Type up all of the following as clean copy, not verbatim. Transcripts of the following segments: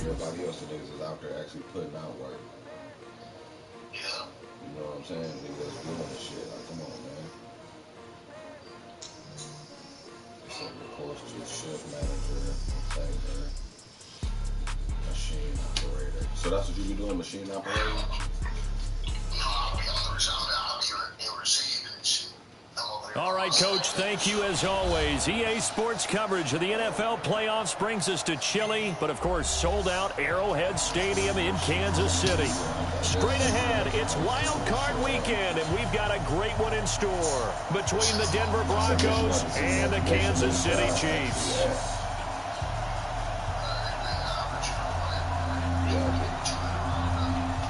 everybody else today is out there actually putting out work. Yeah. You know what I'm saying? Niggas doing this shit. Like, come on, man. So, of course, just shift manager, finger, machine operator. So that's what you be doing, machine operator? No, I'll be on the receive and shit. All right, Coach, thank you as always. EA Sports coverage of the NFL playoffs brings us to Chile, but of course sold out Arrowhead Stadium in Kansas City. Straight ahead, it's Wild Card Weekend, and we've got a great one in store between the Denver Broncos and the Kansas City Chiefs.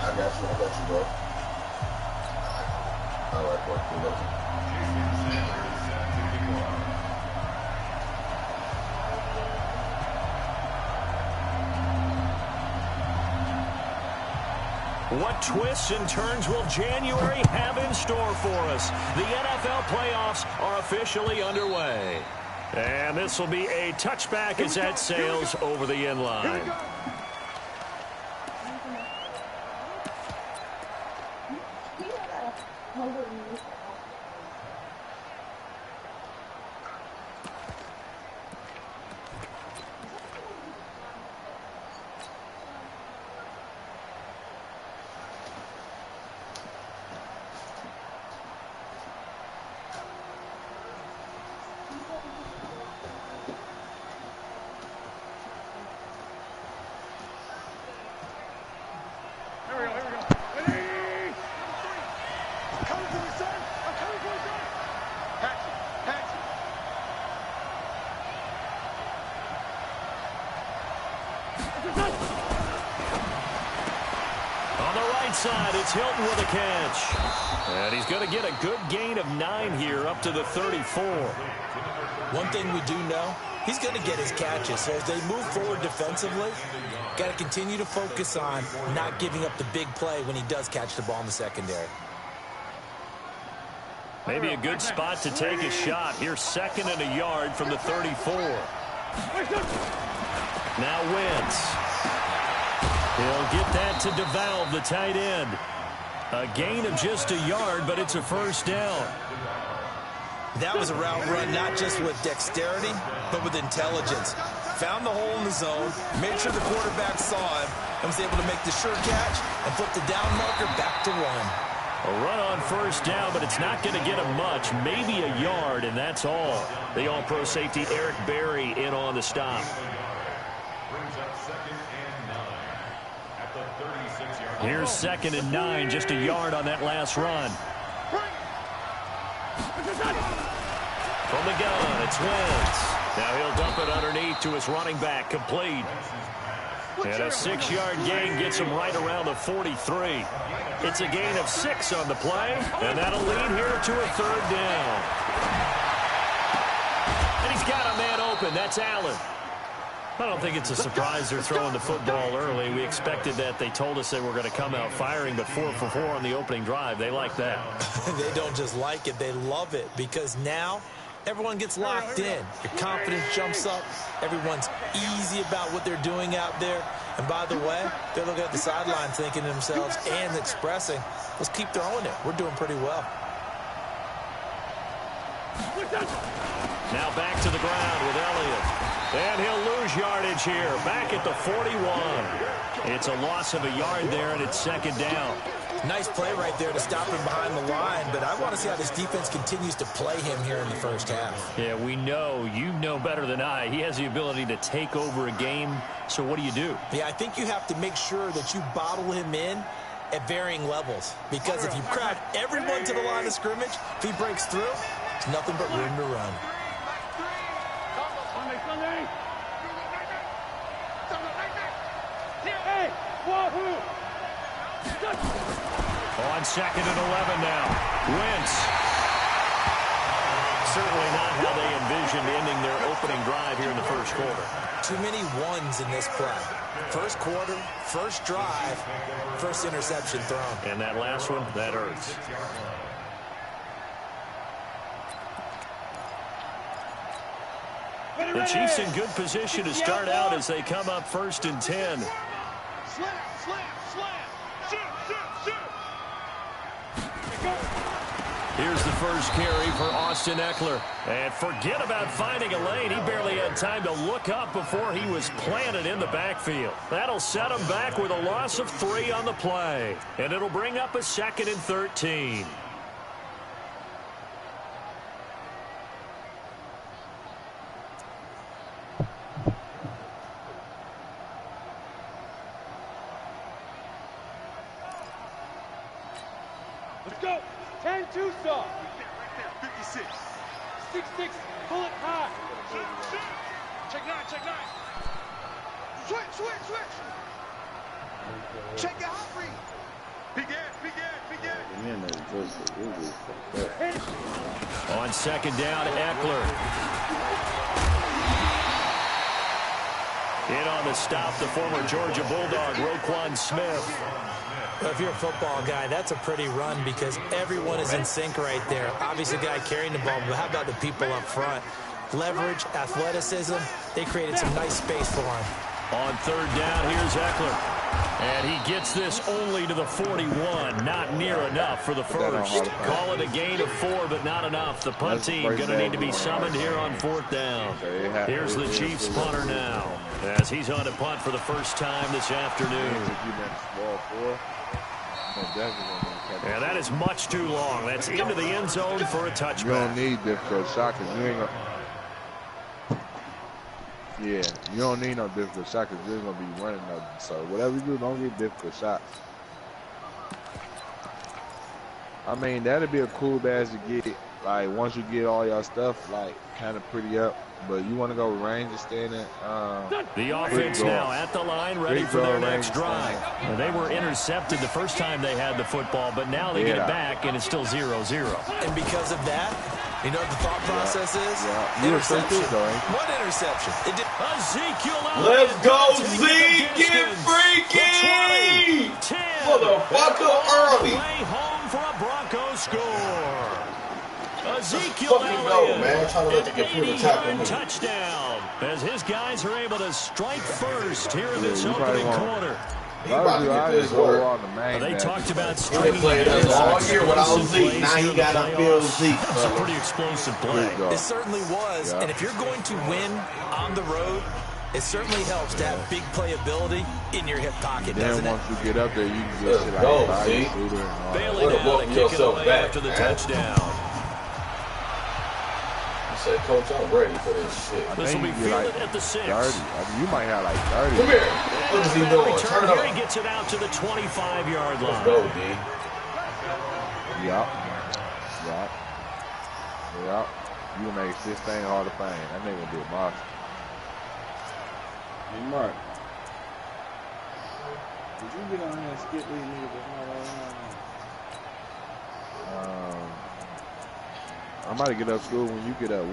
I got you, bro. All right, bro. Good looking. What twists and turns will January have in store for us? The NFL playoffs are officially underway. And this will be a touchback as that sails over the end line. Side, it's Hilton with a catch. And he's going to get a good gain of 9 here up to the 34. One thing we do know, he's going to get his catches. So as they move forward defensively, got to continue to focus on not giving up the big play when he does catch the ball in the secondary. Maybe a good spot to take a shot. Here's 2nd and a yard from the 34. Now Wentz. He'll get that to DeValve, the tight end. A gain of just a yard, but it's a first down. That was a route run not just with dexterity, but with intelligence. Found the hole in the zone, made sure the quarterback saw him, and was able to make the sure catch and flip the down marker back to 1. A run on first down, but it's not going to get him much. Maybe a yard, and that's all. The all-pro safety Eric Berry in on the stop. Here's 2nd and 9, just a yard on that last run. From the gun, it's Wentz. Now he'll dump it underneath to his running back, complete. And a 6-yard gain gets him right around the 43. It's a gain of 6 on the play, and that'll lead here to a 3rd down. And he's got a man open. That's Allen. I don't think it's a surprise they're throwing the football early. We expected that. They told us they were going to come out firing, but 4 for 4 on the opening drive. They like that. They don't just like it. They love it because now everyone gets locked in. Your confidence jumps up. Everyone's easy about what they're doing out there. And by the way, they're looking at the sideline thinking to themselves and expressing, let's keep throwing it. We're doing pretty well. Now back to the ground with Elliott. And he'll lose yardage here, back at the 41. It's a loss of a yard there, and it's 2nd down. Nice play right there to stop him behind the line, but I want to see how this defense continues to play him here in the first half. Yeah, we know. You know better than I. He has the ability to take over a game, so what do you do? Yeah, I think you have to make sure that you bottle him in at varying levels, because if you crowd everyone to the line of scrimmage, if he breaks through, it's nothing but room to run. On 2nd and 11 now. Wentz. Certainly not how they envisioned ending their opening drive here in the first quarter. Too many ones in this play. First quarter, first drive, first interception thrown. And that last one, that hurts. The Chiefs in good position to start out as they come up 1st and 10. Here's the first carry for Austin Eckler. And forget about finding a lane. He barely had time to look up before he was planted in the backfield. That'll set him back with a loss of 3 on the play. And it'll bring up a 2nd and 13. Let's go. 10-2 saw. 56. 6-6. Pull it high. Check 9. Check 9. Switch. Check your hot read. Begin. On 2nd down, Eckler. In on the stop, the former Georgia Bulldog, Roquan Smith. Well, if you're a football guy, that's a pretty run because everyone is in sync right there. Obviously, the guy carrying the ball, but how about the people up front? Leverage, athleticism, they created some nice space for him. On 3rd down, here's Eckler. And he gets this only to the 41. Not near enough for the first. Call it a gain of 4, but not enough. The punt team going to need to be summoned here on 4th down. Here's the Chiefs punter now, as he's on to punt for the first time this afternoon. Yeah, that is much too long. That's into the end zone for a touchback. You don't need difficult shot because you ain't gonna. Yeah, you don't need no difficult shot because you ain't gonna be running nothing. So whatever you do, don't get difficult shots. I mean, that'd be a cool badge to get. Like once you get all your stuff, like kind of pretty up. But you want to go range and stay in it. The offense now at the line, ready for their next drive. They were intercepted the first time they had the football, but now they get it back, and it's still 0-0. And because of that, you know what the thought process is? Interception. What interception? Ezekiel Let's go, Zeke! Get freaky! Motherfucker early! Way home for a Broncos score. Ezekiel Elliott, man. Trying to let the computer tackle me. Touchdown, as his guys are able to strike first here in this opening quarter. He about to get this work. They talked about They stringing played us all year without Zeke. Now he got to build Zeke. That was a pretty explosive play. It certainly was. And if you're going to win on the road, it certainly helps to have big playability in your hip pocket, doesn't it? Then once you get up there, you can get shit like Zeke. Bailing out and kicking away after the touchdown. Say, Coach, I'm ready for this shit. This will be fielded at the 6. 30. I mean, you might have like 30. Come here. What is he doing? Turn it Here up. he gets it out to the 25-yard line. Let's go, D. Yup. You make 16 Hall of Fame. That nigga do a monster. Hey, Mark. Did you get on here and skip these niggas before I'm about to get up school when you get up.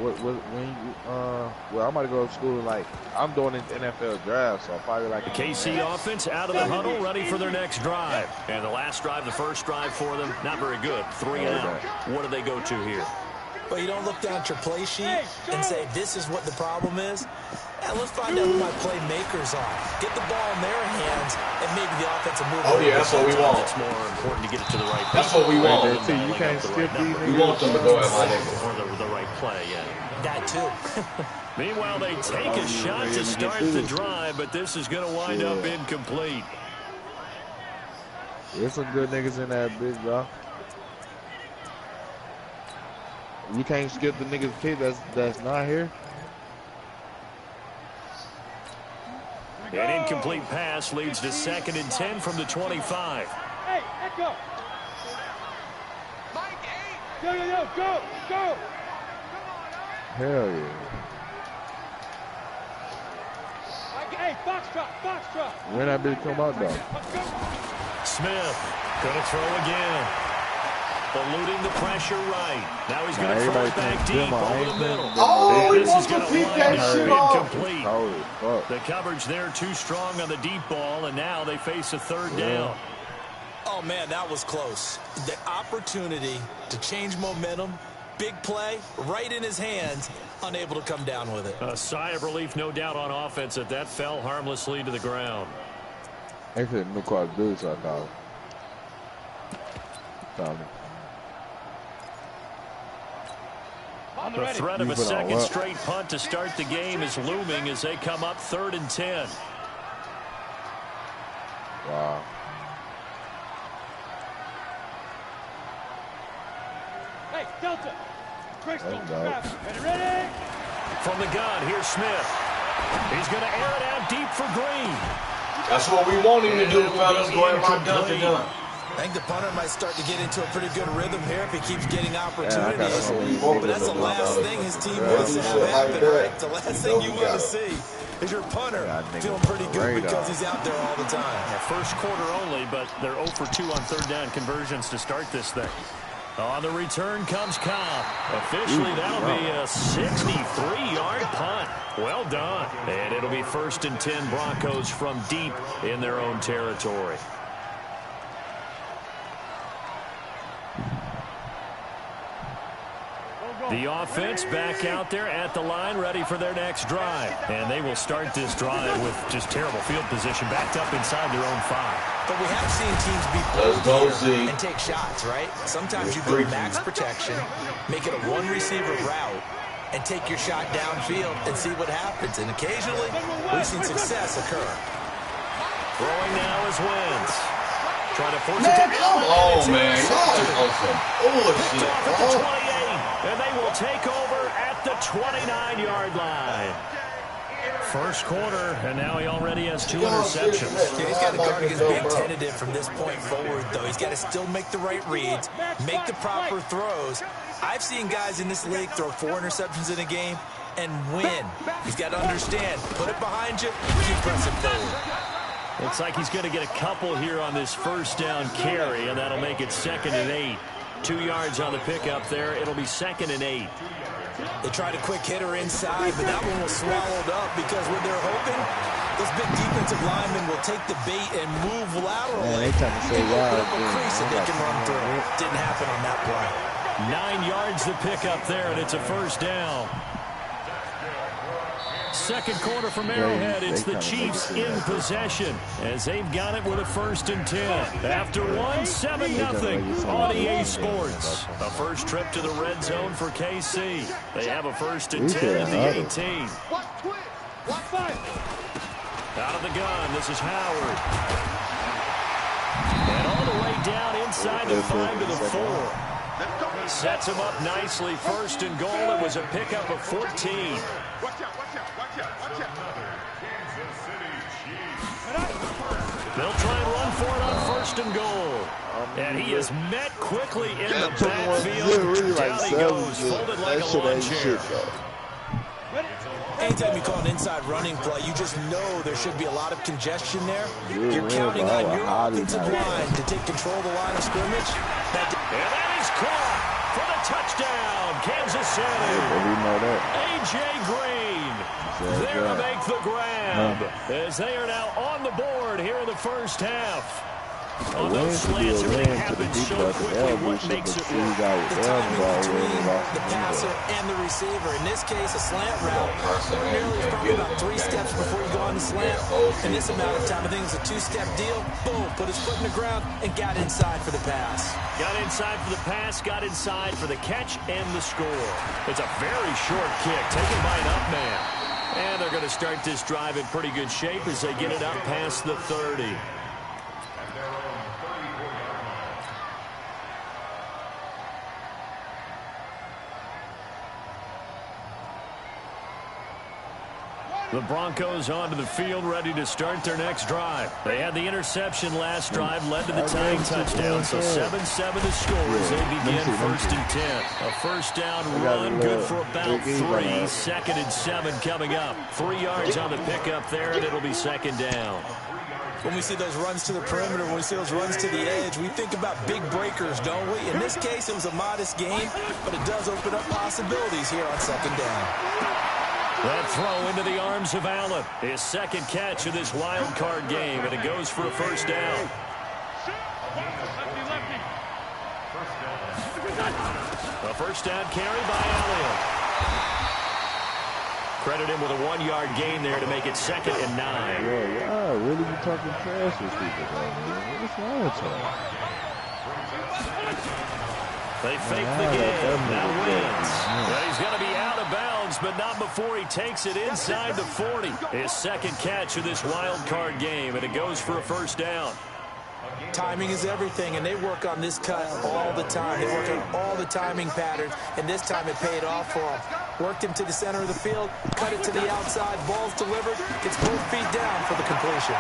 Well, I'm about to go to school like I'm doing an NFL draft, so I'll probably like The KC offense out of the huddle, ready for their next drive. And the last drive, the first drive for them, not very good. 3 and out. What do they go to here? Well, you don't look down at your play sheet and say, this is what the problem is. And let's find out who my playmakers are. Get the ball in their hands, and maybe the offensive move. Oh, yeah, that's what we want. It's more important to get it to the right. That's what we want. You can't skip these. We want them to go at my nigga. Or the right play, yeah. That too. Meanwhile, they take a shot to start the drive, but this is going to wind up incomplete. There's some good niggas in that bitch, bro. You can't skip the niggas pick that's not here. An incomplete pass leads to 2nd and 10 from the 25. Hey, Echo. Go. Hell yeah. Hey, Foxtrot. When that bitch come out, though? Smith going to throw again. Eluding the pressure right. Now he's going to throw it back deep over the middle. Oh, he This wants is to going to keep wind that up shit off. incomplete. The coverage there too strong on the deep ball, and now they face a 3rd down. Oh, man, that was close. The opportunity to change momentum Big play, right in his hands, unable to come down with it. A sigh of relief, no doubt, on offense that that fell harmlessly to the ground. Actually, no Call of Duty, so I call it. The threat of a second straight punt to start the game is looming as they come up 3rd and 10. Wow. Hey, Delta. Crystal, ready? From the gun, here's Smith. He's going to air it out deep for Green. That's what we want him to do, fellas. Go ahead, my Delta done. I think the punter might start to get into a pretty good rhythm here if he keeps getting opportunities. But that's the last thing his team wants to have happen, right? The last thing you want to see is your punter feeling pretty good because he's out there all the time. Yeah, first quarter only, but they're 0 for 2 on 3rd down conversions to start this thing. On the return comes Cobb. Officially, that'll be a 63-yard punt. Well done. And it'll be 1st and 10 Broncos from deep in their own territory. The offense back out there at the line, ready for their next drive. And they will start this drive with just terrible field position, backed up inside their own 5. But we have seen teams be bold here and take shots, right? Sometimes you go max protection, make it a one-receiver route, and take your shot downfield and see what happens. And occasionally, we've seen success occur. Throwing now is Wentz. Trying to force Man, it to come on, man. Y'all awesome. Oh, shit. And they will take over at the 29-yard line. First quarter, and now he already has 2 interceptions. Yeah, he's got to guard against being tentative from this point forward, though. He's got to still make the right reads, make the proper throws. I've seen guys in this league throw 4 interceptions in a game and win. He's got to understand, put it behind you, keep pressing forward. Looks like he's going to get a couple here on this first down carry, and that'll make it 2nd and 8. 2 yards on the pickup there. It'll be 2nd and 8. They tried a quick hitter inside, but that one was swallowed up because when they're hoping, those big defensive linemen will take the bait and move laterally. Man, they trying to say open up a crease that they can run through. Didn't happen on that play. 9 yards the pickup there, and it's a first down. Second quarter from Arrowhead, it's the Chiefs in possession as they've got it with a 1st and 10. After 7-0 on EA Sports. A first trip to the red zone for KC. They have a 1st and 10 at the 18. Out of the gun, this is Howard. And all the way down inside the 5 to the 4. Sets him up nicely. 1st and goal. It was a pickup of 14. They'll try and run for it on 1st and goal. And he is met quickly in the backfield. Down he goes, folded like a lawn chair. Anytime you call an inside running play, you just know there should be a lot of congestion there. You're counting on your offensive line to take control of the line of scrimmage. And that is caught for the touchdown, Kansas City. A.J. Green there to make the grab as they are now on the board here in the first half. On those slants, everything happens so quickly. What makes it work? The timing between the passer and the receiver. In this case, a slant route. Ordinarily, it's probably about 3 steps before you go on the slant. In this amount of time, I think it's a 2-step deal. Boom, put his foot in the ground and got inside for the pass. Got inside for the pass, got inside for the catch and the score. It's a very short kick taken by an up man. And they're going to start this drive in pretty good shape as they get it up past the 30. The Broncos onto the field, ready to start their next drive. They had the interception last drive, led to the tying touchdown. So 7-7 to score as they begin 1st and 10. A first down run, good for about 3. 2nd and 7 coming up. 3 yards on the pickup there, and it'll be 2nd down. When we see those runs to the perimeter, when we see those runs to the edge, we think about big breakers, don't we? In this case, it was a modest game, but it does open up possibilities here on 2nd down. That throw into the arms of Allen. His 2nd catch of this wild card game, and it goes for a first down. A first down carry by Elliott. Credit him with a 1-yard gain there to make it 2nd and 9. Yeah, really be talking trash with people, man. What's wrong with y'all? They fake the game. That wins. But he's going to be out of bounds, but not before he takes it inside the 40. His 2nd catch of this wild card game, and it goes for a first down. Timing is everything, and they work on this cut all the time. They work on all the timing patterns, and this time it paid off for him. Worked him to the center of the field, cut it to the outside, ball's delivered, gets both feet down for the completion.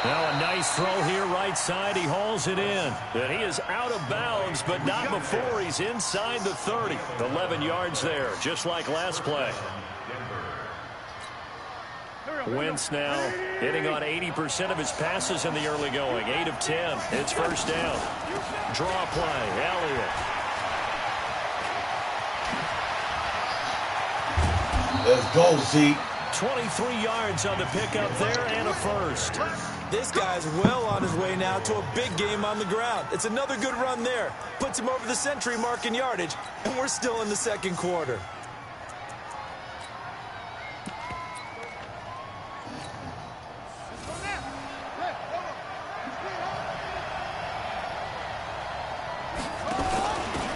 Now a nice throw here right side. He hauls it in. And he is out of bounds, but not before he's inside the 30. 11 yards there, just like last play. Wentz now hitting on 80% of his passes in the early going. 8 of 10. It's first down. Draw play. Elliott. Let's go, Zeke. 23 yards on the pickup there and a first. This guy's well on his way now to a big game on the ground. It's another good run there. Puts him over the century mark in yardage, and we're still in the 2nd quarter.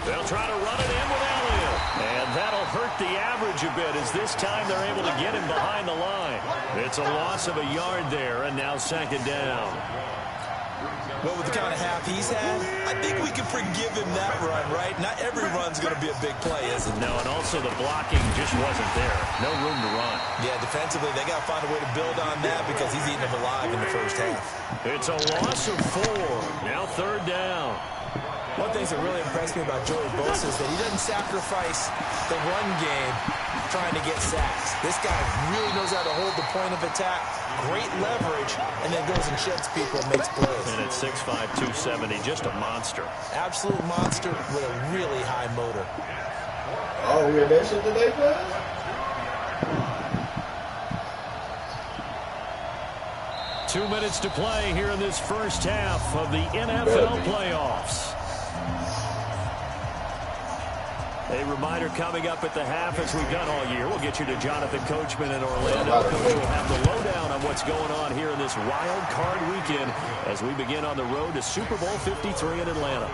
They'll try to run it in with Elliott. And that'll hurt the average a bit as this time they're able to get him behind the line. It's a loss of a yard there, and now 2nd down. But with the kind of half he's had, I think we can forgive him that run, right? Not every run's going to be a big play, is it? No, and also the blocking just wasn't there. No room to run. Yeah, defensively, they got to find a way to build on that because he's eating them alive in the first half. It's a loss of 4. Now 3rd down. One thing that really impressed me about Joey Bosa is that he doesn't sacrifice the run game trying to get sacks. This guy really knows how to hold the point of attack, great leverage, and then goes and sheds people and makes plays. And at 6'5", 270, just a monster. Absolute monster with a really high motor. Oh, we had that shit today, guys? 2 minutes to play here in this first half of the NFL playoffs. A reminder coming up at the half, as we've done all year. We'll get you to Jonathan Coachman in Orlando. Coach will have the lowdown on what's going on here in this wild card weekend as we begin on the road to Super Bowl 53 in Atlanta.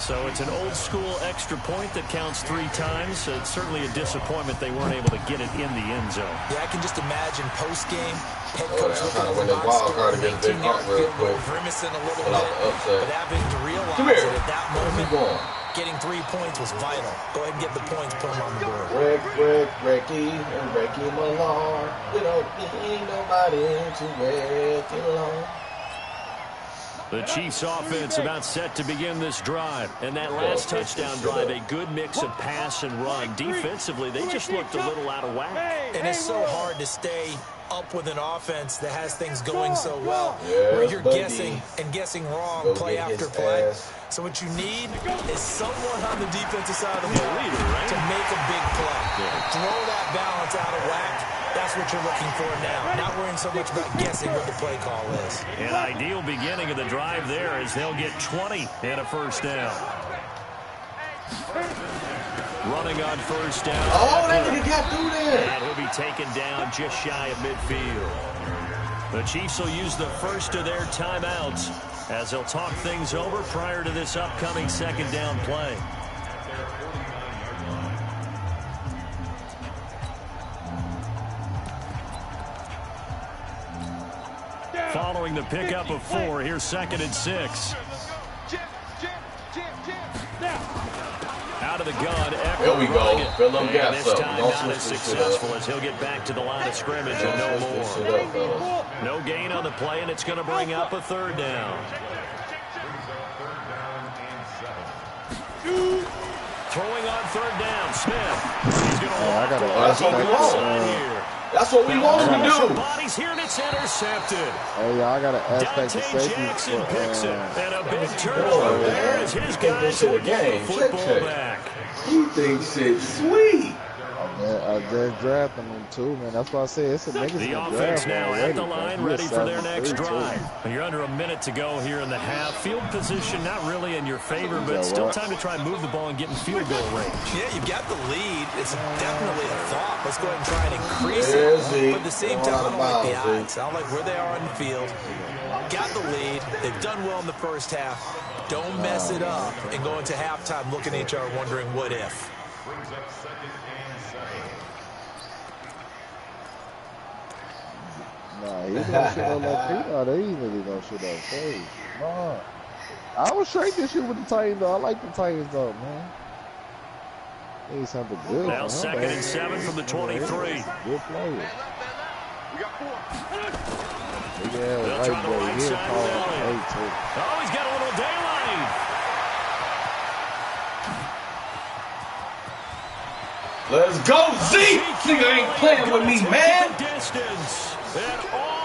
So it's an old-school extra point that counts 3 times. It's certainly a disappointment they weren't able to get it in the end zone. Yeah, I can just imagine post-game, head coach looking at win the this box wild card score, against Big 18-yard Hawk real field quick. goal, grimacing a little Without bit, the upset. but having to realize Come here. that at that moment, going? getting 3 points was vital. Go ahead and get the points, put them on the board. Ricky Millard. We don't need nobody to wreck it alone. The Chiefs offense about set to begin this drive. And that last touchdown drive, a good mix of pass and run. Defensively, they just looked a little out of whack. And it's so hard to stay up with an offense that has things going so well, where you're guessing and guessing wrong play after play. So what you need is someone on the defensive side of the ball to make a big play. Throw that balance out of whack. That's what you're looking for now. Not worrying so much about guessing what the play call is. An ideal beginning of the drive there as they'll get 20 and a first down. Running on first down. Oh, that nigga got through there. And he'll be taken down just shy of midfield. The Chiefs will use the first of their timeouts as they'll talk things over prior to this upcoming 2nd down play. Following the pickup of 4, here's 2nd and 6. Out of the gun. There we go. Fill them and gaps this up. time Don't not as switch this shit successful up. as he'll get back to the line of scrimmage and no Don't switch this shit more. up, fellas. No gain on the play, and it's going to bring up a 3rd down. Throwing on 3rd down, Smith. He's going to walk the That's what we want. here. That's what we want him to do. Bodies here, and it's intercepted. Hey, y'all got to aspect the Dante safety. Jackson picks it, and a big turnover there as his guys will get the football back. He thinks it's sweet. I just drafted them too, man. That's why I say it's a niggas The in offense draft now already, at the bro. line, You a ready for their 7-3 next too. drive. And you're under a minute to go here in the half. Field position not really in your favor, Is but that still what? time to try and move the ball and get in field goal range. Yeah, you've got the lead. It's definitely a thought. Let's go ahead and try and increase There's it. Zeke. But at the same Going time, I out don't of like the bounds, odds. I don't like where they are on the field. Got the lead. They've done well in the first half. Don't mess it up and go into halftime looking at each other wondering what if. Nah, he gonna shoot up like Pete. Oh, they easily gonna shoot up crazy. Nah. I was straight this shit with the Titans, though. I like the Titans, though, man. They something good. Now 2nd and 7 from the 23. Good player. They'll try the right side with Elliott. Oh, he's got a little daylight. Let's go, Zeke! Nigga ain't playing with me, man.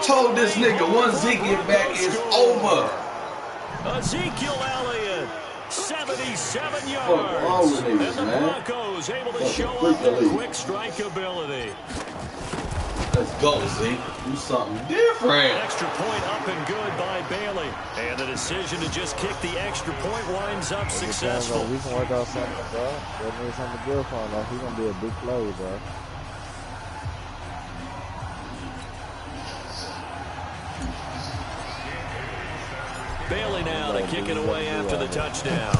Told this nigga once Zeke get back, it's over. Ezekiel Elliott, 77 yards. What's wrong with niggas, and the man? Broncos able to show off their quick strike ability. Let's go, Zeke. Do something different. Extra point up and good by Bailey. And the decision to just kick the extra point winds up successful. We can work out something, bro. That means something good for him. Like, he's going to be a big player, bro. Bailey now to kick it away after the touchdown.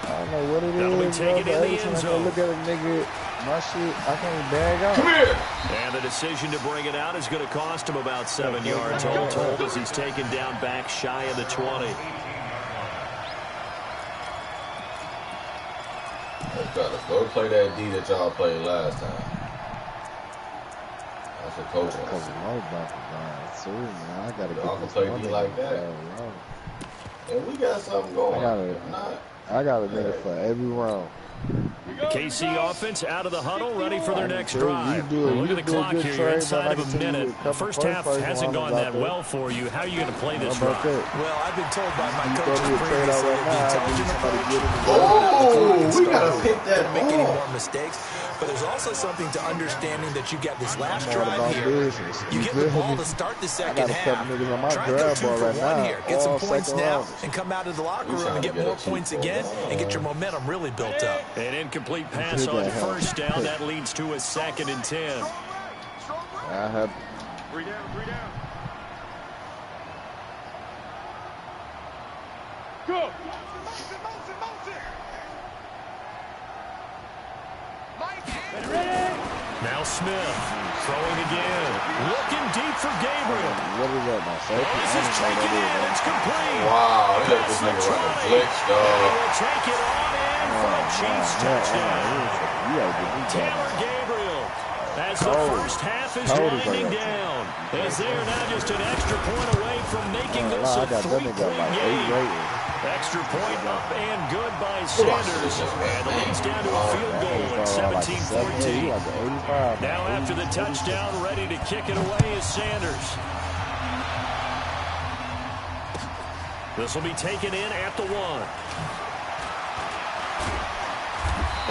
I don't know what it That'll be is, taken bro, in but the every time end I zone. look at a nigga, my shit, I can't bag out. Come here. And the decision to bring it out is going to cost him about 7 yards all told as he's taken down back shy of the 20. Fellas, go play that D that y'all played last time. That's what coach Because wants. of my back too, man. I got to Y'all get can this play money. D like that. And we got something going. I got a nigga for every round. The KC offense out of the huddle, ready for their next You drive. do- Look you at the do a clock good here. trade, You're but inside I of can a tell you minute. a The couple first half first hasn't gone rounders that out there. well for you. How are you going to play this How about drive? that? Well, I've been told by my You coaches throw me a trade out previously right that the now, I give you intelligent somebody approach, good in the Oh, we gotta pick that don't make any off. more mistakes. But there's also something to understanding that you got this last I'm all drive about here. business. You get the ball to start the second got a couple half. niggas on my Try and go draft 2 board for right 1 now, here. Get some all points second now rounders. and come out of the locker We room and trying to get get more a 2 points for again 1. and get your momentum really built up. An incomplete pass on first down. That leads to a 2nd and 10. I have 3 down, 3 down. Go. Ready? Now Smith throwing again. Looking deep for Gabriel. what is that, my Oh, safety? this I is don't know taken what in. that It's complete. Wow, they let this That's the nigga run a 20. blitz, And dog. will take it on in for a Chiefs touchdown. You gotta get me Taylor down. Gabriel, as the Cold. first half is Cold is winding like down, as they are now just an extra point away from making this I a got that nigga 3-point like 8 game. rating. Extra point up and good by Sanders, and the lead's down to a field goal at 17-14. Like 85. Now after the touchdown, ready to kick it away is Sanders. This will be taken in at the 1.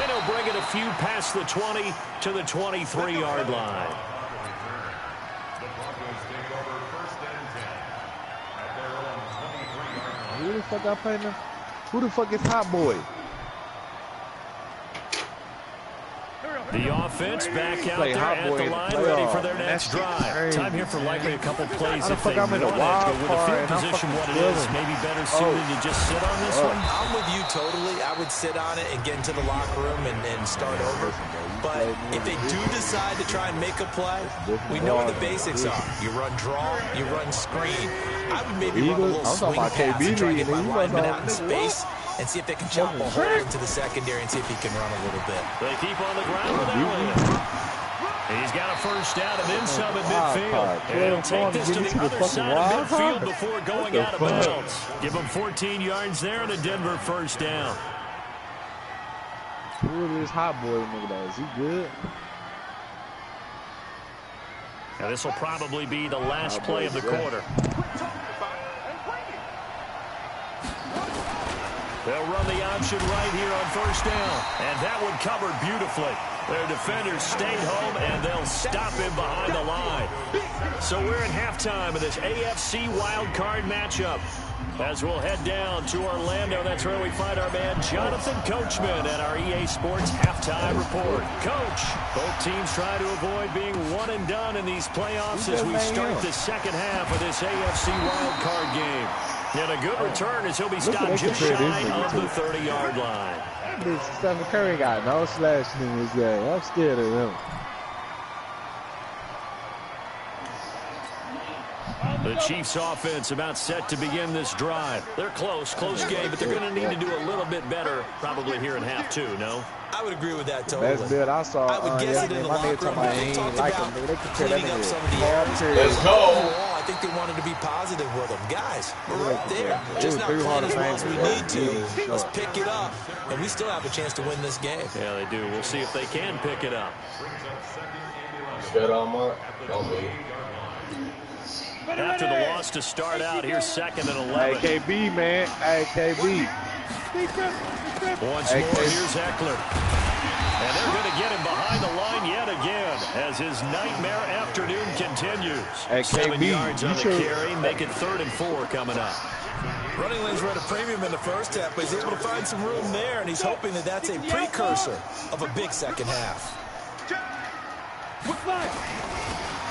And he'll bring it a few past the 20 to the 23-yard line. Who the fuck I play now? Who the fuck is Hot Boy? The offense back out Play there hot at boy the in the line, ready for their playoff. next That shit drive. crazy, Time here for likely a couple plays How the if fuck they I'm in want the it. wild But with the card field and I'm position what it fucking is, killing. maybe better suited to just sit on this one. I'm with you totally. I would sit on it and get into the locker room and start over. But if they do decide to try and make a play, we know what the basics are. You run draw, you run screen. I would maybe run a little I'm talking swing about pass and try to get my KB, lineman nigga. out in space and see if they can chop a hole into the secondary and see if he can run a little bit. They keep on the ground with Elliott. He's got a first down and then some at midfield. And he'll take this to the other side of midfield before going out of bounds. Give him 14 yards there and a Denver first down. Who is this Hot Boy nigga though? Is he good? Now this will probably be the last play of the quarter. They'll run the option right here on first down. And that one covered beautifully. Their defenders stayed home, and they'll stop him behind the line. So we're in halftime of this AFC wildcard matchup. As we'll head down to Orlando, that's where we find our man Jonathan Coachman at our EA Sports Halftime Report. Coach, both teams try to avoid being one and done in these playoffs as we start the second half of this AFC wildcard game. And a good return as he'll be stopped just shy of the 30-yard line. Stephen Curry got no slashing in this game. I'm scared of him. The Chiefs offense about set to begin this drive. They're close game, but they're going to need to do a little bit better probably here in half two, no? I would agree with that totally. Best bid I saw. I would guess it in the locker room. They talked about cleaning up some of the errors. Let's go. Overall, I think they wanted to be positive with them. Guys, we're right there. Just not playing as well as we need to. Let's pick it up, and we still have a chance to win this game. Yeah, they do. We'll see if they can pick it up. Straight on, Mark. Don't be. After the loss to start out, here's 2nd and 11. Hey, KB, man. Hey, KB. Once more, here's Eckler. And they're going to get him behind the line yet again as his nightmare afternoon continues. Hey, 7 KB, yards on the carry, make it 3rd and 4 coming up. Running lanes were at a premium in the first half, but he's able to find some room there, and he's hoping that that's a precursor of a big second half.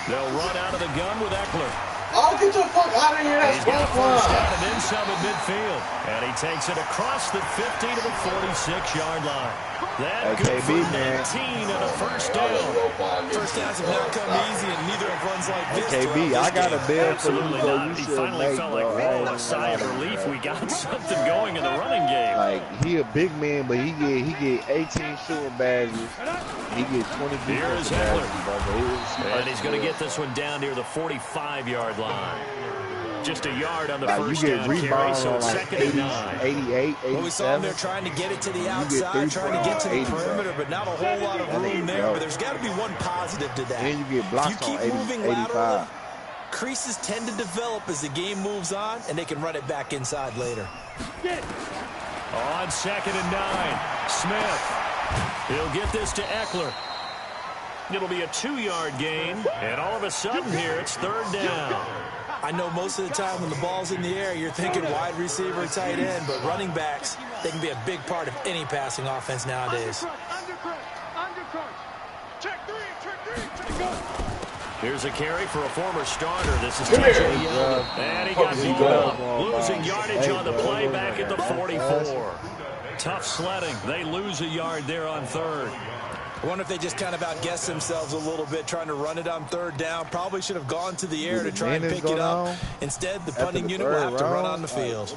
They'll run out of the gun with Eckler. Oh, get the fuck out of here. That's He's got one first down and then some at midfield. And he takes it across the 50 to the 46-yard line. That good for 19 and a first down. First downs have not come easy, and neither have runs like this. KB, I got a bill for you, Absolutely so not. you He should finally make, felt bro. like, whoa, a sigh of relief. We got something going in the running game. Like, he a big man, but he get 18 shooting badges. He gets 20 Here's defensive Eckler. badges, brother. And he's going to get this one down near the 45-yard line. Just a yard on the Like, first you get down carry, rebounds so on it's like 2nd and 9. 88, 87. Well, we saw him there trying to get it to the outside, trying to get to the perimeter, but not a whole lot of room there. But there's got to be one positive to that. And you get blocks if you keep on 80, moving 85. laterally, creases tend to develop as the game moves on, and they can run it back inside later. On 2nd and 9, Smith. He'll get this to Eckler. It'll be a 2-yard gain, and all of a sudden here, it's 3rd down. I know most of the time when the ball's in the air, you're thinking wide receiver, tight end, but running backs, they can be a big part of any passing offense nowadays. Here's a carry for a former starter. This is TJ Young. And he got beat up, losing yardage on the play back at the 44. Tough sledding. They lose a yard there on 3rd. I wonder if they just kind of outguessed themselves a little bit trying to run it on 3rd down. Probably should have gone to the air to try and pick it up. Instead, the punting unit will have to run on the field.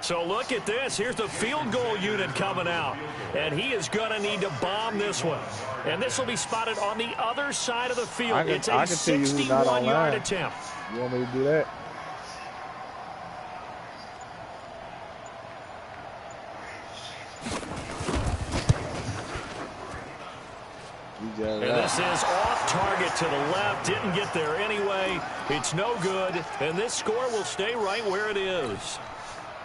So look at this. Here's the field goal unit coming out. And he is going to need to bomb this one. And this will be spotted on the other side of the field. It's a 61-yard attempt. You want me to do that? And this is off target to the left. Didn't get there anyway. It's no good. And this score will stay right where it is.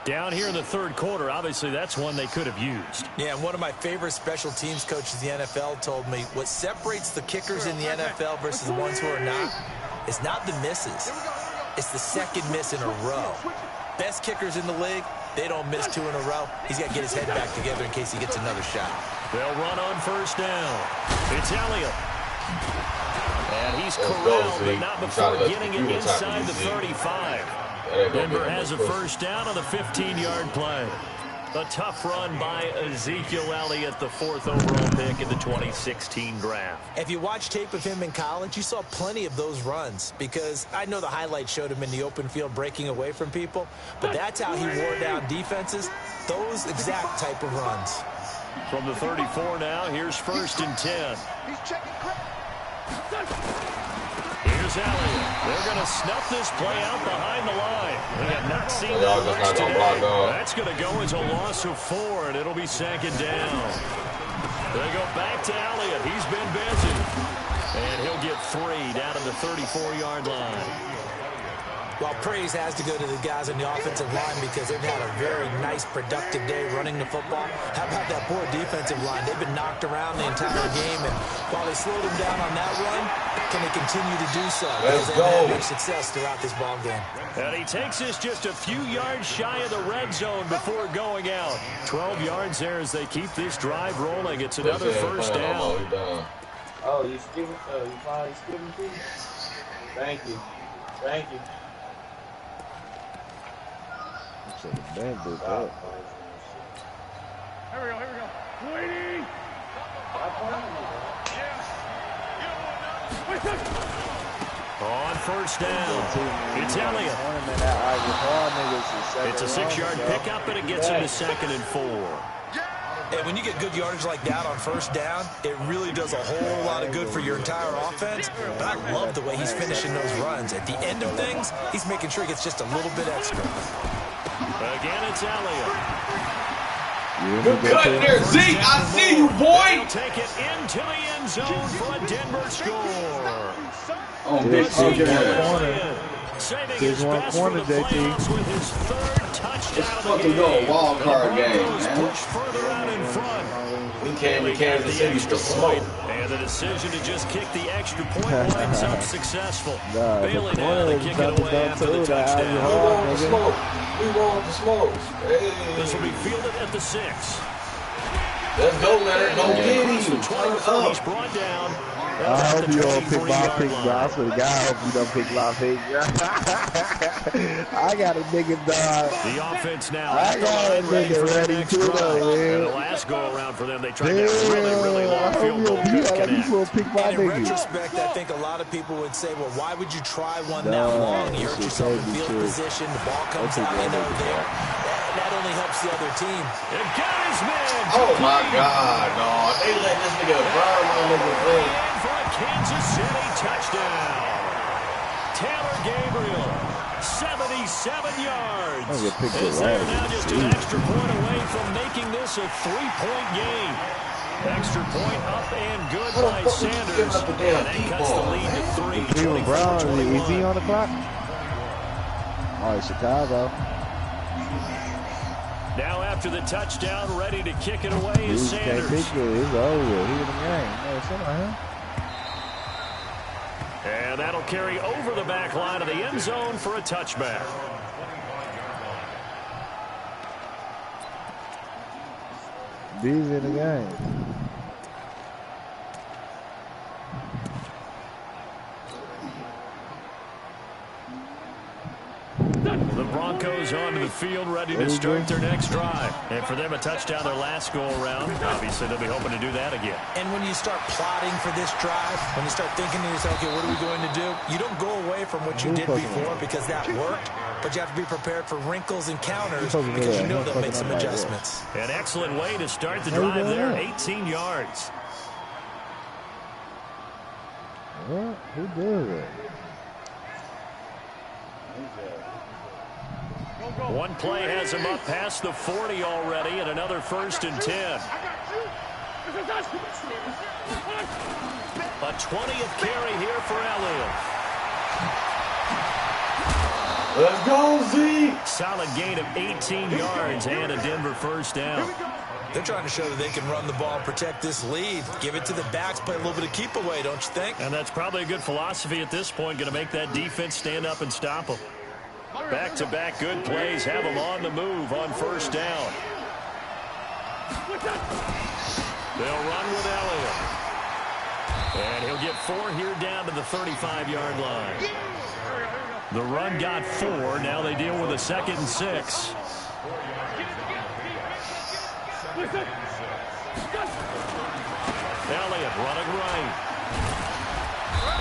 Down here in the 3rd quarter, obviously that's one they could have used. Yeah, and one of my favorite special teams coaches in the NFL told me what separates the kickers in the NFL versus the ones who are not is not the misses. It's the second miss in a row. Best kickers in the league, they don't miss 2 in a row. He's got to get his head back together in case he gets another shot. They'll run on first down. It's Elliott. And he's corralled, but not before getting it inside the 35. Denver has a first down on the 15-yard play. A tough run by Ezekiel Elliott, the 4th overall pick in the 2016 draft. If you watch tape of him in college, you saw plenty of those runs because I know the highlights showed him in the open field breaking away from people, but that's how he wore down defenses, those exact type of runs. From the 34 now, here's 1st and 10. Here's Elliott. They're going to snuff this play out behind the line. They have not seen that much today. That's going to go as a loss of 4, and it'll be 2nd down. They go back to Elliott. He's been busy. And he'll get 3 down to the 34-yard line. Well, praise has to go to the guys on the offensive line because they've had a very nice, productive day running the football. How about that poor defensive line? They've been knocked around the entire game, and while they slowed them down on that run, can they continue to do so? Because they've had much success throughout this ball game. And he takes us just a few yards shy of the red zone before going out. 12 yards there as they keep this drive rolling. It's another first down. Oh, you skipping? You finally skipping too? Thank you. Thank you. So the band built up. Here we go. Waiting. On first down, it's Elliott. It's a 6-yard pickup, and it gets him to 2nd and 4. And when you get good yardage like that on first down, it really does a whole lot of good for your entire offense. But I love the way he's finishing those runs. At the end of things, he's making sure he gets just a little bit extra. Again, it's Elliott. Good cut there, Zeke. I see you, boy. They'll take it into the end zone for a Denver score. Oh, big Elliott saving his best for the playoffs with his 3rd touchdown of the fucking game. go wild card game, Broncos man. push further out in front. We came to Kansas City to smoke. And the decision to just kick the extra point winds up successful. Bailey the now to corner kick was it away after the about to touchdown. We want the smoke. We want the smoke. Hey. This will be fielded at the 6. Let's go, Leonard. Go get him. He's Turn brought down. I hope you don't pick my pick, bro. I swear to God, I hope you don't pick my pick. I got a nigga, dog. The offense now. I got a nigga ready to go, And man. the last go-around for them, they tried that really I long hope field you goal. don't Couldn't like you connect. gonna pick my And in nigga. retrospect, I think a lot of people would say, well, why would you try one that long? You hurt yourself in field position, the ball comes out, there. That only helps the other team. And got his man. Oh, my God, no. They let this nigga burn my nigga thing. And for a Kansas City touchdown. Taylor Gabriel, 77 yards. As they're now just an extra point away from making this a 3-point game. Extra point up and good by Sanders. And that cuts the lead to 3. Cleveland Brown, is he on the clock? All right, Chicago. Now after the touchdown, ready to kick it away is Sanders. It's over. He in the game. No, something, And that'll carry over the back line of the end zone for a touchback. D's in the game. The Broncos onto the field, ready to start their next drive. And for them, a touchdown their last go-around. Obviously, they'll be hoping to do that again. And when you start plotting for this drive, when you start thinking to yourself, okay, what are we going to do? You don't go away from what you did before because that worked, but you have to be prepared for wrinkles and counters because you know they'll make some adjustments. An excellent way to start the drive there, 18 yards. What? Who did it? One play has him up past the 40 already, and another 1st and 10. A 20th carry here for Elliott. Let's go, Zeke. Solid gain of 18 yards and a Denver first down. They're trying to show that they can run the ball and protect this lead. Give it to the backs, play a little bit of keep away, don't you think? And that's probably a good philosophy at this point, going to make that defense stand up and stop them. Back-to-back good plays have them on the move on first down. They'll run with Elliott. And he'll get 4 here down to the 35-yard line. The run got 4. Now they deal with a 2nd and 6. Elliott running right.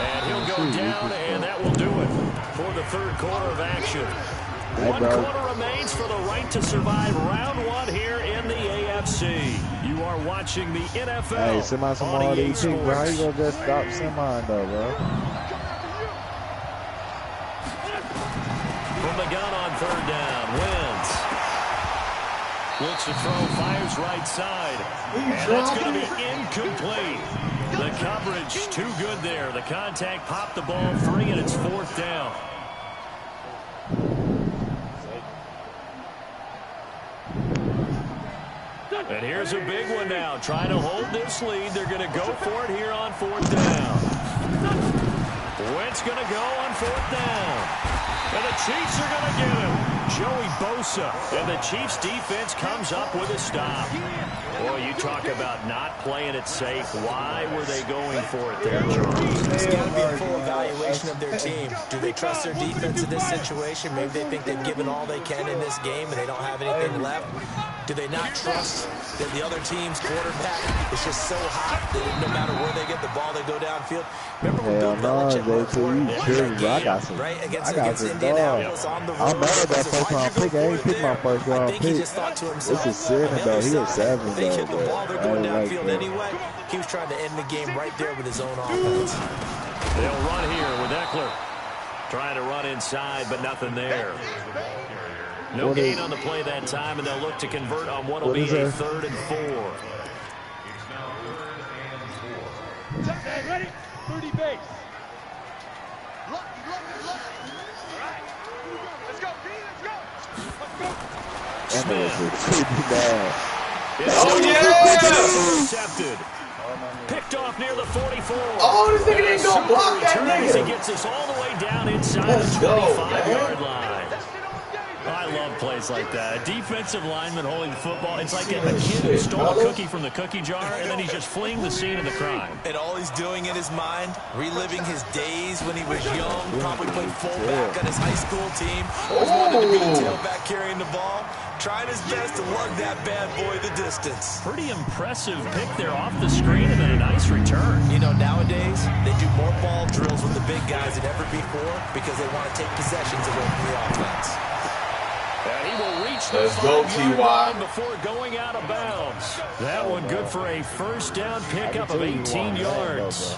And he'll go down, and that will do it for the 3rd quarter of action. 1 quarter remains for the right to survive round 1 here in the AFC. You are watching the NFL. Hey, send out some more of these picks, bro. How you gonna just stop semi though, bro? From the gun on 3rd down, Wentz looks to throw, fires right side, and that's going to be incomplete. The coverage too good there. The contact popped the ball free, and it's 4th down. And here's a big one now. Trying to hold this lead. They're going to go for it here on 4th down. Wentz going to go on 4th down. And the Chiefs are going to get him. Joey Bosa. And the Chiefs defense comes up with a stop. Boy, you talk about not playing it safe. Why were they going for it there, Charles? It's got to be a full evaluation of their team. Do they trust their defense in this situation? Maybe they think they've given all they can in this game and they don't have anything left. Do they not trust that the other team's quarterback is just so hot that no matter where they get the ball, they go downfield? Remember when Bill Belichick went for it in that game, right? Against Indianapolis on the road. I'm mad at that first round pick. I ain't pick my first round pick. I think he just thought to himself, this is 7, though. He was 7, they hit the though. ball, they're going downfield anyway. He was trying to end the game right there with his own offense. They'll run here with Eckler. Trying to run inside, but nothing there. No gain on the play that time, and they'll look to convert on what will be a 3rd and 4. Ready? 30 base. Let's go, B. Let's go. That was pretty bad. Oh, yeah! Intercepted. Picked off near the 44. Oh, this nigga didn't go block that Returns, he nigga. gets us all the way down inside Let's the go, 25-yard line. I love plays like that. A defensive lineman holding the football. It's like a kid who stole a cookie from the cookie jar, and then he's just fleeing the scene of the crime. And all he's doing in his mind, reliving his days when he was young, probably played fullback on his high school team, always wanted to be the tailback carrying the ball, trying his best to lug that bad boy the distance. Pretty impressive pick there off the screen, and then a nice return. You know, nowadays, they do more ball drills with the big guys than ever before because they want to take possessions away from the offense. And he will reach the Let's go, 5-yard T.Y. line before going out of bounds. That one good for a first down pickup of 18 yards.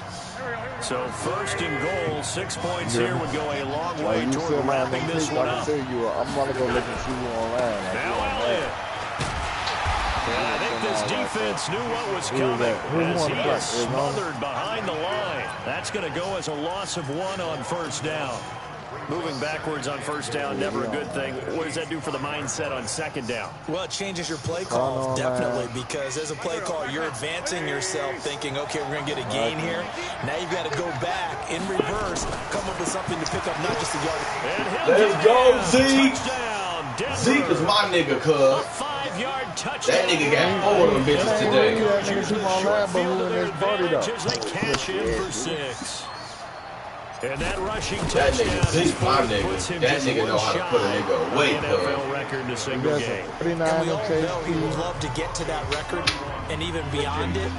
So 1st and goal, 6 points here would go a long way toward wrapping this one up. I'm going to go look and see you online. Now Elliott. And I think this defense knew what was coming as he is smothered behind the line. That's going to go as a loss of 1 on 1st down. Moving backwards on 1st down, never a good thing. What does that do for the mindset on 2nd down? Well, it changes your play calls, definitely, because as a play call, you're advancing yourself thinking, okay, we're going to get a gain here. Now you've got to go back in reverse, come up with something to pick up not just a yard. Let's go, Zeke. Touchdown, Zeke is my nigga, cuz. 5-yard touchdown. That nigga got 4 of them bitches today. As they cash in for 6. And that rushing That touchdown nigga Zeke, my nigga. That nigga know how to put a nigga away, NFL record in a single game. And we all know he would love to get to that record and even beyond it,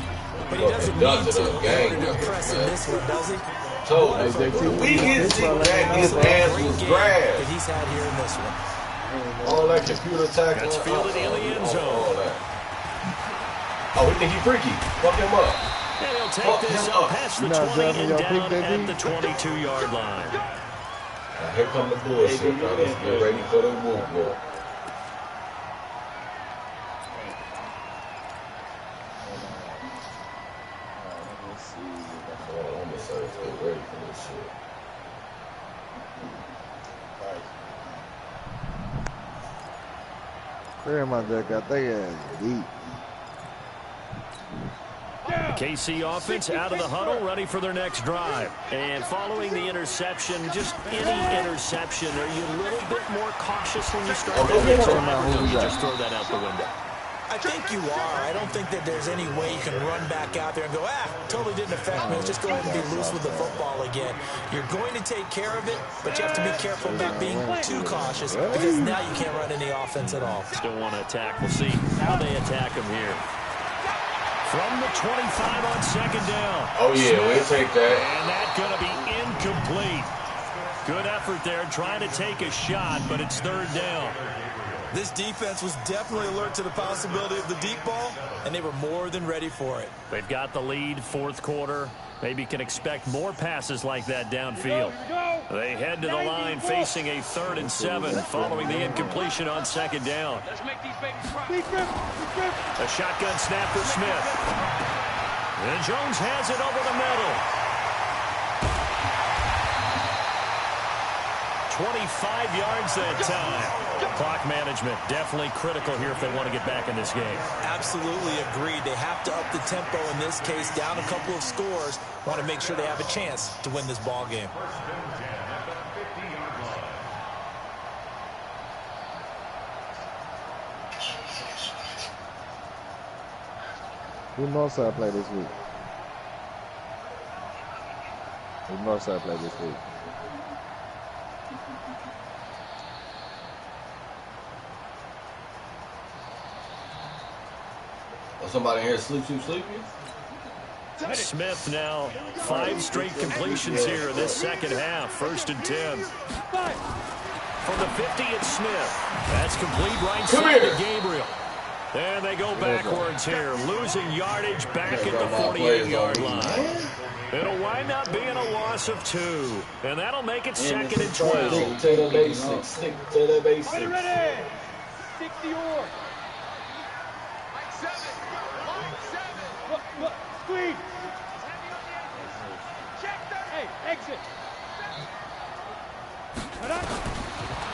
but he doesn't need to in order to impress in this one, does he? So, we get Zeke back, his ass was grabbed. That he's had here in this one. All that computer tackling. That's fielded in the end zone. All that. Oh, he think he freaky. Fuck him up. And he'll take this up past the 20 and down at the 22-yard line. Now, here come the bullshit. Now, let's get ready for the whoop. I'm gonna say let's get ready for this shit. Very much got their ass deep. KC offense out of the huddle, ready for their next drive. And following the interception, just any interception, are you a little bit more cautious when you start that next drive, or do you just throw that out the window? I think you are. I don't think that there's any way you can run back out there and go, totally didn't affect me. Let's just go ahead and be loose with the football again. You're going to take care of it, but you have to be careful about being too cautious because now you can't run any offense at all. Still want to attack. We'll see how they attack him here. From the 25 on 2nd down. Oh, yeah, we'll take that. And that's going to be incomplete. Good effort there, trying to take a shot, but it's 3rd down. This defense was definitely alert to the possibility of the deep ball, and they were more than ready for it. They've got the lead, 4th quarter. Maybe can expect more passes like that downfield. They head to the line facing a 3rd and 7 following the incompletion on 2nd down. A shotgun snap for Smith. And Jones has it over the middle. 25 yards that time. Clock management definitely critical here if they want to get back in this game. Absolutely agreed. They have to up the tempo in this case, down a couple of scores. Want to make sure they have a chance to win this ball game. Who Northside play this week? Who Northside play this week? Somebody here sleepy? Smith now 5 straight completions here in this second half. 1st and 10. From the 50, it's Smith. That's complete right side to Gabriel. And they go backwards here, losing yardage back at the 48-yard line. It'll wind up being a loss of 2, and that'll make it 2nd and 12. Stick to the basics. Stick to the basics. Ready. 60 or. Look, squeeze. Check that. Hey, exit.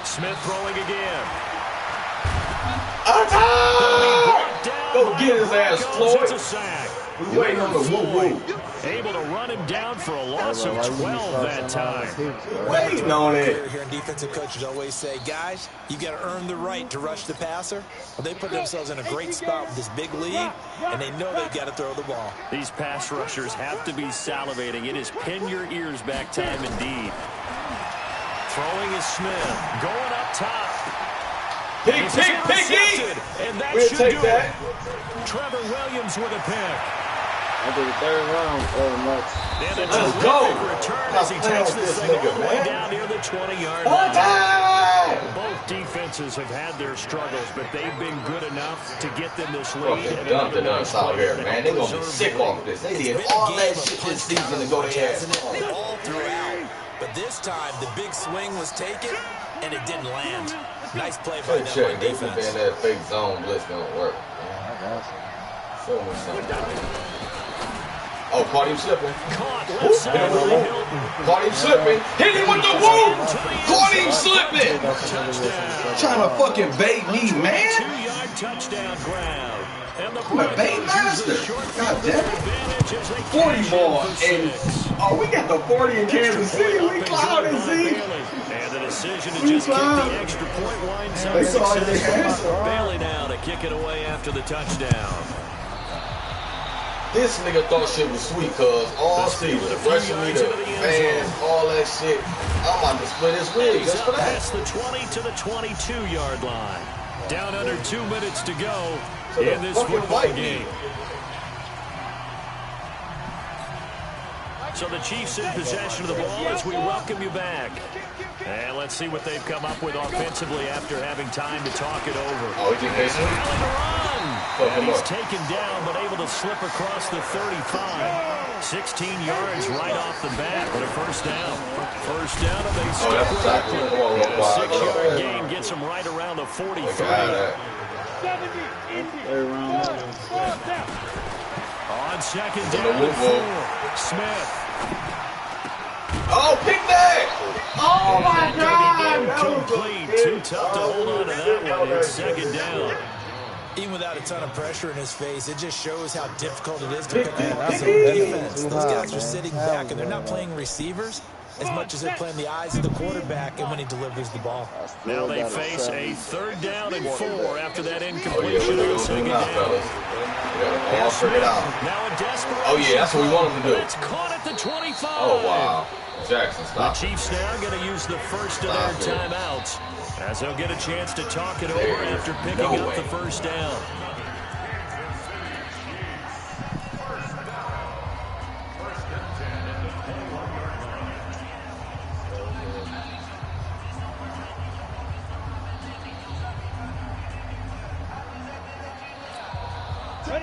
Smith throwing again. Go get his ass, Floyd. It's a sack. We're waiting on the woo-woo. Able to run him down for a loss of 12 that time. Waiting on it. Here, and defensive coaches always say, guys, you got to earn the right to rush the passer. Well, they put themselves in a great spot with this big lead, and they know they've got to throw the ball. These pass rushers have to be salivating. It is pin your ears back time indeed. Throwing is Smith. Going up top. Pick, and that we'll should take do that. It. Trevor Williams with a pick. After the 3rd round, much. And a Let's terrific go. return as he takes this thing all the way down near the 20-yard line. Both defenses have had their struggles, but they've been good enough to get them this lead. Fucking dumping us out here, man. They're going to be sick off this. They did all that shit this season to go their ass. All throughout. But this time, the big swing was taken, and it didn't land. Nice play by them on defense. That fake zone blitz don't work. Show me something. Oh, caught him slipping. Caught him slipping. Hit him with the whoop. Caught him slipping. Trying to fucking bait me, man. 2-yard touchdown grab. I'm a bait master. God damn it. 40 ball. And, oh, we got the 40 in Kansas City. We clouded, see? And the decision to just kick the extra point winds up success for Bailey now to kick it away after the touchdown. This nigga thought shit was sweet, cuz all season, rushing me to fans, all that shit. I'm about to split his wig just for that. Past the 20 to the 22-yard line. Down under 2 minutes to go in this football game. So the Chiefs in possession of the ball as we welcome you back. And let's see what they've come up with offensively after having time to talk it over. Oh, he just And he's taken down, but able to slip across the 35. 16 yards right off the bat, but a first down. First down, and they stick with it. A 6-yard gain gets him right around the 43. 70, On 2nd down and 4. Smith. Oh, pick that! Oh, my God! Incomplete. Too tough to hold on to that one. It's 2nd down. Even without a ton of pressure in his face, it just shows how difficult it is to pick up his own defense. Those guys are sitting back, and they're not playing receivers as much as they're playing the eyes of the quarterback and when he delivers the ball. Now they face a 3rd down and 4 after that incompletion on 2nd down. Now a desperate. Oh, yeah, that's what we want him to do. It's caught at the 25. Oh, wow. Jackson, stop. The Chiefs now going to use the first of their timeouts as they'll get a chance to talk it over after picking up the first down.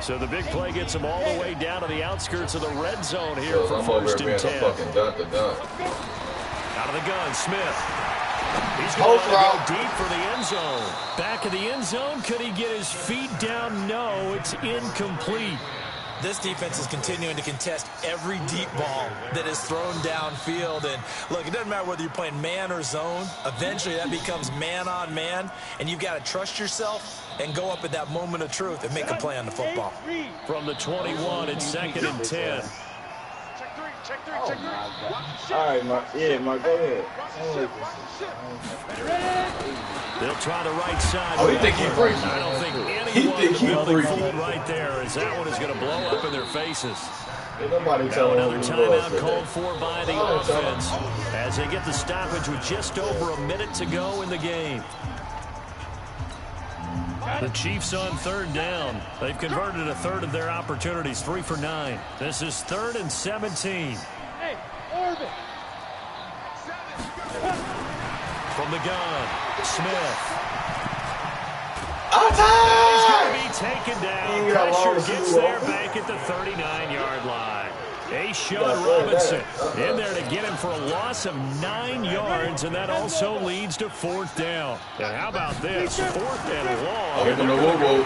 So the big play gets them all the way down to the outskirts of the red zone here for 1st and 10. Out of the gun, Smith. He's going to go deep for the end zone. Back of the end zone. Could he get his feet down? No, it's incomplete. This defense is continuing to contest every deep ball that is thrown downfield. And look, it doesn't matter whether you're playing man or zone. Eventually, that becomes man on man, and you've got to trust yourself and go up at that moment of truth and make a play on the football. From the 21, it's 2nd and 10. Check three. All right, Mark. Yeah, Mark, go ahead. They'll try the right side. Oh, he think he freaky. I don't think He anyone think in the he building freaky. fooled right there, as that one is going to blow up in their faces. Ain't nobody Now telling another him timeout called for by the offense as they get the stoppage with just over a minute to go in the game. The Chiefs on 3rd down. They've converted a third of their opportunities, 3 for 9. This is 3rd and 17. Hey, Orbit. From the gun, Smith. Outside! He's going to be taken down. Pressure gets there back at the 39-yard line. Sean Robinson in there to get him for a loss of 9 yards, and that also leads to 4th down. And how about this? 4th and long. In the woo-woo.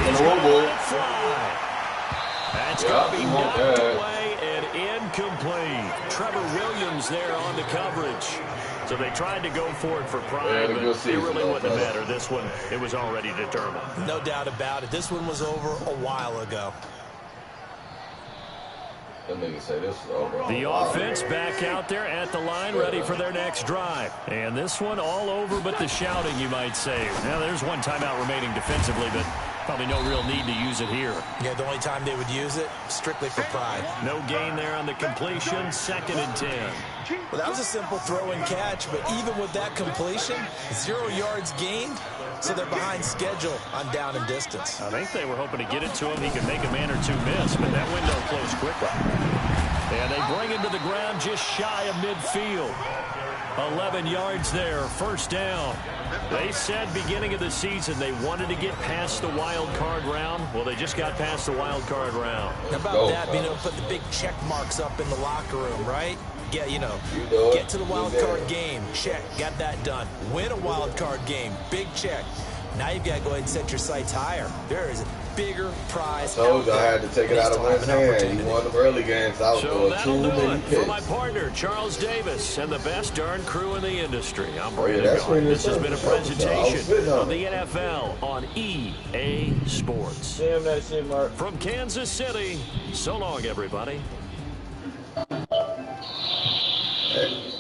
He's going to let it fly. That's going to be knocked away and incomplete. Trevor Williams there on the coverage. So they tried to go for it for pride, but it really wouldn't matter. This one, it was already determined. No doubt about it. This one was over a while ago. That nigga say this is over. The offense back out there at the line, ready for their next drive. And this one all over but the shouting, you might say. Now, there's one timeout remaining defensively, but probably no real need to use it here. Yeah, the only time they would use it, strictly for pride. No gain there on the completion, 2nd and 10. Well, that was a simple throw and catch, but even with that completion, 0 yards gained, so they're behind schedule on down and distance. I think they were hoping to get it to him. He could make a man or two miss, but that window closed quickly. And they bring him to the ground just shy of midfield. 11 yards there, 1st down. They said beginning of the season they wanted to get past the wild card round. Well, they just got past the wild card round. How about that, being able to put the big check marks up in the locker room, right? Get, get to the wild card game. Check. Got that done. Win a wild card game. Big check. Now you've got to go ahead and set your sights higher. There is a bigger prize. I told you I had to take it out of his hand. He won the early games. I was So doing that'll too do many it picks. for my partner, Charles Davis, and the best darn crew in the industry. I'm Oh, yeah, Brandon that's Garn. when This has been a presentation on of the NFL on EA Sports. Damn that shit, Mark. From Kansas City, so long, everybody.